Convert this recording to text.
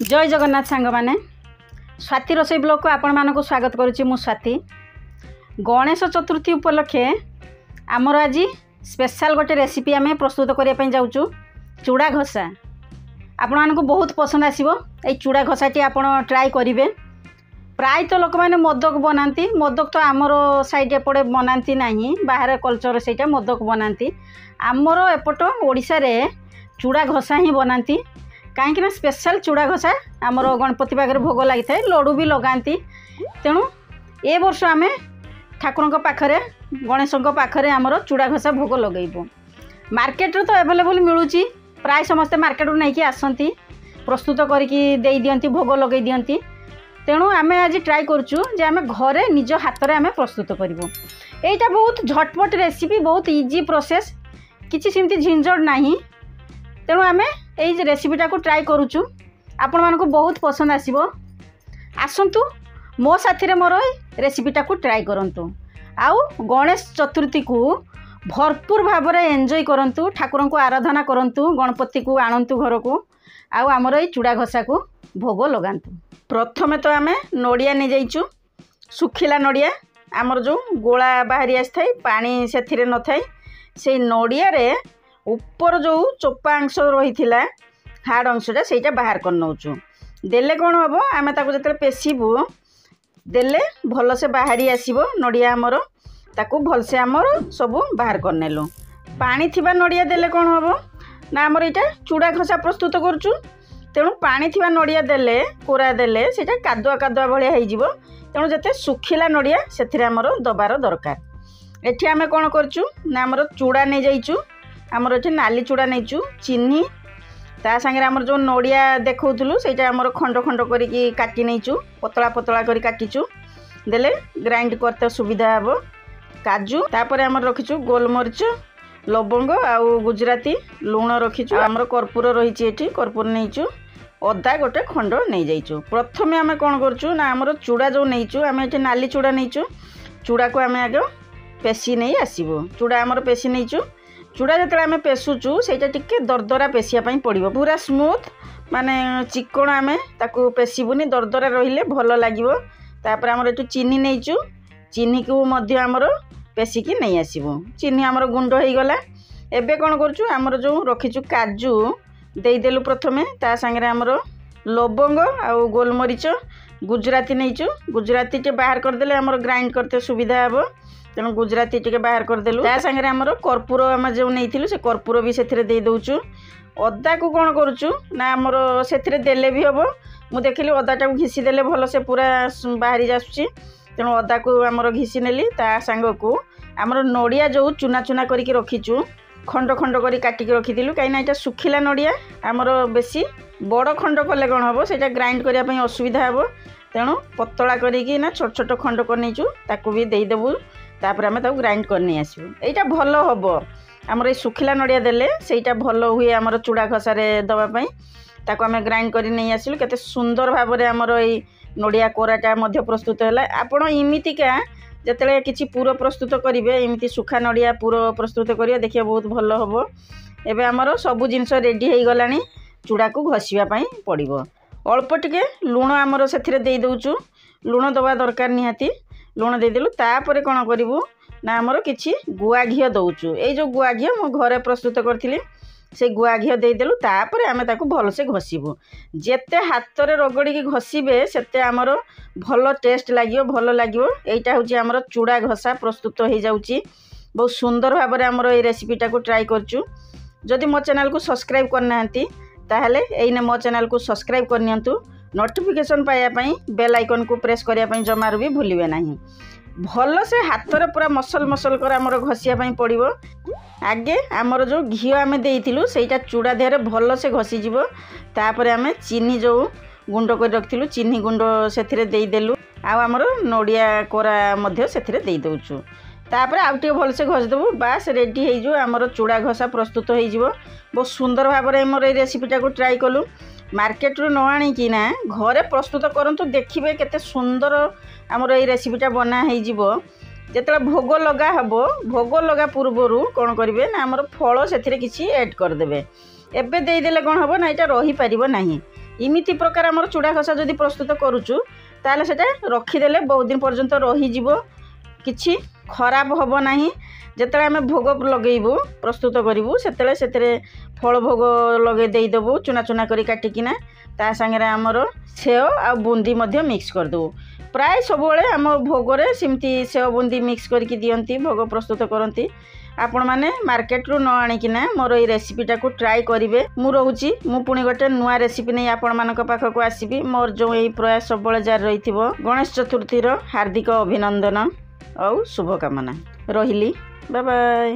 जय जगन्नाथ सांग माने स्वाति रोसई ब्लॉग को आपण मानक स्वागत करुच्ची। मु स्वाति गणेश चतुर्थी उपलक्षे आमर आज स्पेशल गोटे रेसिपी आम प्रस्तुत करने जाऊँ चूड़ा घसा। आपण मानक बहुत पसंद आसो ये चूड़ा घसाटी आपण ट्राई करेंगे। प्राय तो लोक मैंने मोदक बनाती मोदक तो आमर साइड एपटे बनाती ना बाहर कल्चर से मोदक बनाती आमर एपट ओडिशा रे चूड़ा घसा ही बनाती कहीं स्पेशल चूड़ा घसा आमर गणपति पाखे भोग लगी था लड्डू भी लगाती। तेणु ए वर्ष आम ठाकुर पाखे गणेश पाखे आमर चूड़ा घसा भोग लगेबू। मार्केट तो एवेलेबल मिलूँ प्राय समस्ते मार्केट नहीं आसती प्रस्तुत करके भोग लगे दिंती। तेणु आम आज ट्राई करूँ आम घरे निज हाथ में आम प्रस्तुत करूँ। यहाँ बहुत झटपट रेसिपी बहुत इजी प्रोसेस किसी सेमती झिंझट नहीं। तेणु आम ये रेसिपीटा को ट्राई करूँ आपण मानक बहुत पसंद आसो। आसतु मो साथी मोर रेसिपीटा को ट्राई करूँ आउ गणेश चतुर्थी को भरपूर भाव में एंजॉय करूँ। ठाकुर को आराधना करूँ गणपति को आणतु घर को आउ आमर ये चूड़ा घसा को भोग लगातु। प्रथमे तो आम नड़िया नहीं जाइचु सुखिला नड़िया आमर जो गोला बाहरी आसी थाए पानी से न थाए से नड़िया रे ऊपर जो चोपा अंश रही हार्ड अंशटा से बाहर कर नौचु देले कौन हम आम जो पेशबू देले भल से बाहरी आसब नड़िया आमर ताकू भलसे आमर सब बाहर कर नेलु। पानी थिबा नड़िया देले कौन हम ना आमर यहाँ चूड़ा घसा प्रस्तुत करुचु। तेणु पानी थिबा नड़िया देले कोरा देले सेटा कादुआ कादुआ भलिया होइजिवो। तेणु जते सुखिला नड़िया सेथिरे आमर दबार दरकार। एठी आमे कोन करचु ना आमर चूड़ा नै जाइचु आमर एठी नाली चूड़ा नैचु चीनी ता संगे आमर जो नड़िया देखौथुलु सेटा आमर खंड खंड करिकि काटि नैचु पतला पतला करि काटिचु देले ग्राइंड करते सुविधा हेबो। काजू तापर आमर रखिचु गोलमरिच लवंग आउ गुजराती लुण रखिचु आमर कर्पूर रहिछि एठी कर्पूर नैचु अदा गोटे खंड नहीं जाइचु। प्रथमे आमे कोन करचु ना आमर चूड़ा जो नैचु आमे एठी नाली चूड़ा नैचु चूड़ा को आमे आगे पेशी नहीं आसीबो। चूड़ा आमर पेशी नैचु चूड़ा जो आम पेशुचु से दरदरा पेशियापाई पड़ो पूरा स्मूथ माने चिकण आम ताकू पेशबुनी दरदरा रहिले भल लगे। तापर आमर ये चीनी नैचु चीनी को मध्य आमर पेशिकी नहीं आसबू चीनी आमर गुंड हो गला। एबे कौन करूँ आमर जो रखीचु काजू देदेलु प्रथमे ता संगे आमर लवंग आउ गोलमरिच गुजराती नैचु गुजराती टे बाहर करदेले आमर ग्राइंड करते सुविधा हेबो। तेणु गुजराती टे बाहर करदेलु ता संगे आमर कर्पूर आम जो नहीं से कर्पूर भी से दे दौचु। अदा को कौन करूँ ना आमर से देले भी हम मु देखिली अदाटा को घिसी देले भल से पूरा बाहरी जासुची। तेणु अदा को आमर घिसी नेली ता सांग को आमर नड़िया जो चुना चुना करके रखीचु खंड खंड कर काटिक रखीलु कहीं यहाँ सुखिला नड़िया आमर बेसी बड़ खंड कले कौन हम से ग्राइंड करने असुविधा हे। तेणु पतला करी ना छोट छोट खंड कर नहींचु ताकू भी देदेबू तापर आम ग्राइंड करनी आसबू। यहाँ भल हम आमर ये सुखिला नड़िया देले सेटा भल हुए आमर चूड़ा घसारे दवापाई ताकू आम ग्राइंड कर नहीं आसिलु केते सुंदर भाव में आमर ये नड़िया कोराटा मध्य प्रस्तुत है। आपण इमितिका जिते किसी पूर प्रस्तुत करेंगे एमती सुखा नड़िया पूर प्रस्तुत करेंगे देखिए बहुत भल हम। एबे आमर सबू जिनस रेडी हो गला चूड़ा को घसीवाई पड़ो अल्प टिके लुण आमर से दे दौचु लुण दवा दरकार निहाती लुण देदेलु तापर कौन करूँ ना आमर किसी गुआ घी दौचु ये जो गुआ घी मु घरे प्रस्तुत करी से गुआ घी देदेलु तापर आम ताकू भल से घसीबू जेते हाथ में रगड़ी घसीबे सेते आमर भल टेस्ट लगे भल लगे। यहाँ हूँ आमर चूड़ा घसा प्रस्तुत हो जाऊँगी बहुत सुंदर भाव में आमर ये रेसिपीटा को ट्राई करचु। जदि मो चैनल को सब्सक्राइब करना ताहले एइने मो चैनल को सब्सक्राइब करनियंतु नोटिफिकेशन पाइबापी बेल आइकन को प्रेस करने जमार भी भूलिए नहीं। भल से हाथ में पूरा मसल मसल कर आमर घसीवाई पड़ो। आगे आमर जो घी आम देइथिलु सेटा चूड़ा देहरे भल से घसीजिवो तापर आम चीनी जो गुंड कर रखिलु चीनी गुंड से देदेलु आउ आमर नड़िया कोरा मध्य से दे दौचु तापर आउ टे भल से घसीदेबू बास रेडी हो आमर चूड़ा घसा प्रस्तुत हो। बहुत सुंदर भाव में मोर रेसिपीटा को ट्राई कलु मार्केट रू न आनिकी ना घरे प्रस्तुत करंतु देखिए केते सुंदर आमर ये रेसिपीटा बना हो। जिते भोग लगा हम भोग लगा पूर्वर कौन करेंगे ना आमर फल से किसी ऐड करदे एबे देदेले कौन हम ना यहाँ रही पार ना इमिति प्रकार आमर चूड़ा खसा जदि प्रस्तुत करुचु ताले सेटा रखिदेले बहुत दिन पर्यंत रहीजिवो किछि खराब हबो नाही। जेतले आमे भोग लगेबू प्रस्तुत करूँ से फल भोग लगे देदेबू चुना चुना करी काटिकिना ता संगे आमर सेव आ बुंदी मध्य मिक्स करदेबू। प्राय सबुबले आम भोगरे सिमती सेव बुंदी मिक्स करके दियंती भोग प्रस्तुत करती। आपण मैंने मार्केट रू न आनिकिना मोर ये रेसिपीटा को ट्राई करेंगे। मु रोची मु पुणी गोटे नुआ रेसिपी नहीं आपण मानक पाखक आसबि। मोर जो यही प्रयास सब जार रही गणेश चतुर्थी हार्दिक अभिनंदन और शुभकामना रही। Bye bye.